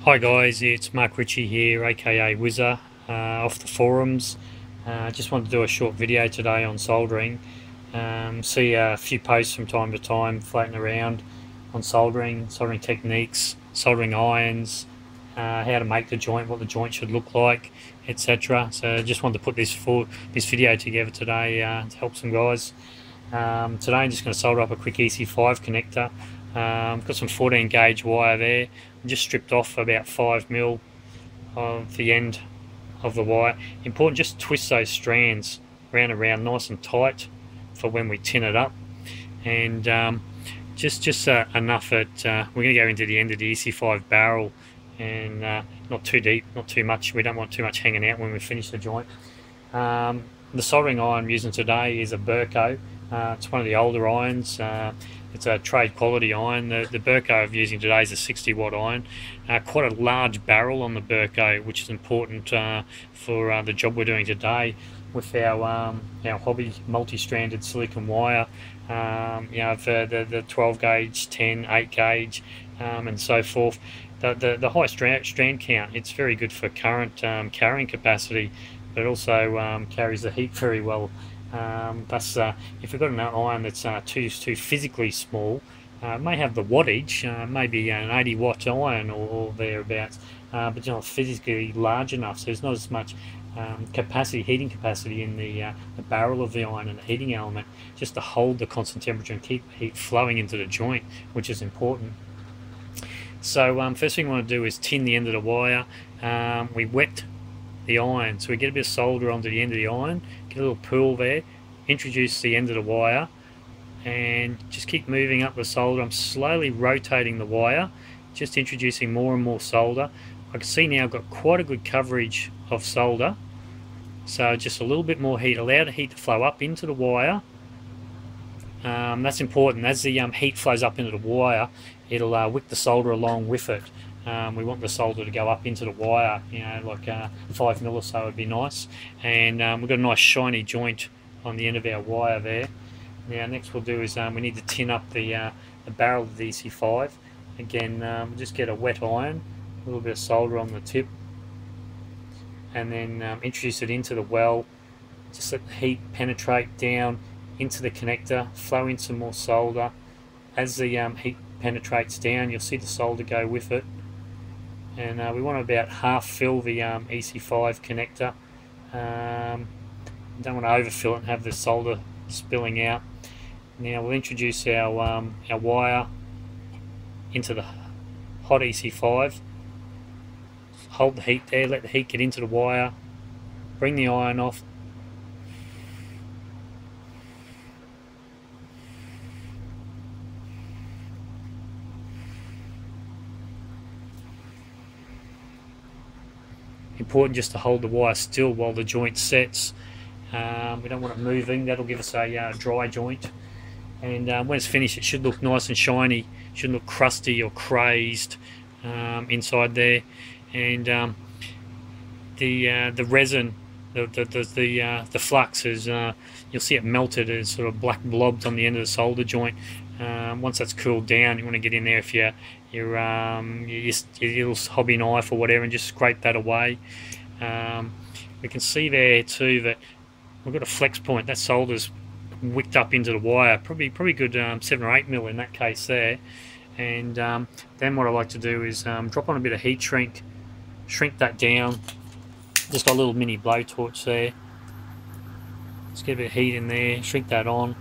Hi guys, it's Mark Ritchie here, aka Whizzer, off the forums. Just wanted to do a short video today on soldering. See a few posts from time to time floating around on soldering techniques, soldering irons, how to make the joint, what the joint should look like, etc. So just wanted to put this video together today to help some guys. Today I'm just going to solder up a quick EC5 connector. Got some 14 gauge wire there. Just stripped off about 5mm of the end of the wire. Important, just twist those strands round and round nice and tight for when we tin it up. And just enough that we're going to go into the end of the EC5 barrel, and not too deep, not too much. We don't want too much hanging out when we finish the joint. The soldering iron I'm using today is a Burco. It's one of the older irons. It's a trade quality iron. The Burco I'm using today is a 60-watt iron. Quite a large barrel on the Burco, which is important for the job we're doing today with our hobby multi-stranded silicon wire. For the 12 gauge, 10, 8 gauge, and so forth. The high strand count, it's very good for current carrying capacity, but also carries the heat very well. Thus, if we've got an iron that's too physically small, it may have the wattage, maybe an 80-watt iron or thereabouts, but not physically large enough, so there's not as much heating capacity in the barrel of the iron and the heating element, just to hold the constant temperature and keep heat flowing into the joint, which is important. So first thing we want to do is tin the end of the wire. We wet the iron, so we get a bit of solder onto the end of the iron, get a little pool there, introduce the end of the wire, and just keep moving up the solder. I'm slowly rotating the wire, just introducing more and more solder. I can see now I've got quite a good coverage of solder, so just a little bit more heat. Allow the heat to flow up into the wire. That's important. As the heat flows up into the wire, it'll wick the solder along with it. We want the solder to go up into the wire, like 5mm or so would be nice. And we've got a nice shiny joint on the end of our wire there. Now next we'll do is we need to tin up the barrel of the EC5. Again, we'll just get a wet iron, a little bit of solder on the tip, and then introduce it into the well. Just let the heat penetrate down into the connector, flow in some more solder. As the heat penetrates down, you'll see the solder go with it. And we want to about half fill the EC5 connector. Don't want to overfill it and have the solder spilling out. Now we'll introduce our wire into the hot EC5. Hold the heat there, let the heat get into the wire, bring the iron off. Important just to hold the wire still while the joint sets. We don't want it moving, that'll give us a dry joint. And when it's finished, it should look nice and shiny, shouldn't look crusty or crazed inside there. And the resin, the flux is, you'll see it melted as sort of black blobs on the end of the solder joint. Once that's cooled down, you want to get in there if your little hobby knife or whatever, and just scrape that away. We can see there too that we've got a flex point. That solder's wicked up into the wire, probably good 7 or 8mm in that case there. And then what I like to do is drop on a bit of heat shrink that down. Just got a little mini blowtorch there. Let's get a bit of heat in there, shrink that on.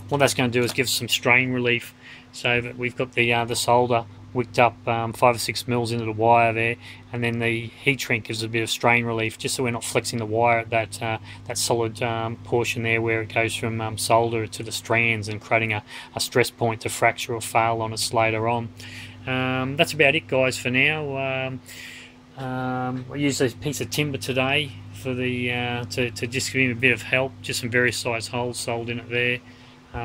What that's going to do is give us some strain relief, so that we've got the solder wicked up 5 or 6mm into the wire there, and then the heat shrink gives a bit of strain relief, just so we're not flexing the wire at that solid portion there where it goes from solder to the strands and creating a stress point to fracture or fail on us later on. That's about it, guys, for now. I used a piece of timber today for the to just give him a bit of help. Just some various size holes sold in it there.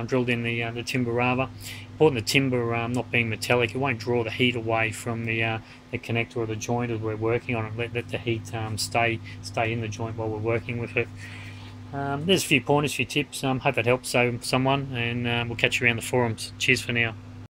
Drilled in the timber rather. Important the timber not being metallic, it won't draw the heat away from the connector or the joint as we're working on it. Let the heat stay in the joint while we're working with it. There's a few pointers, a few tips. Hope that helps someone, and we'll catch you around the forums. Cheers for now.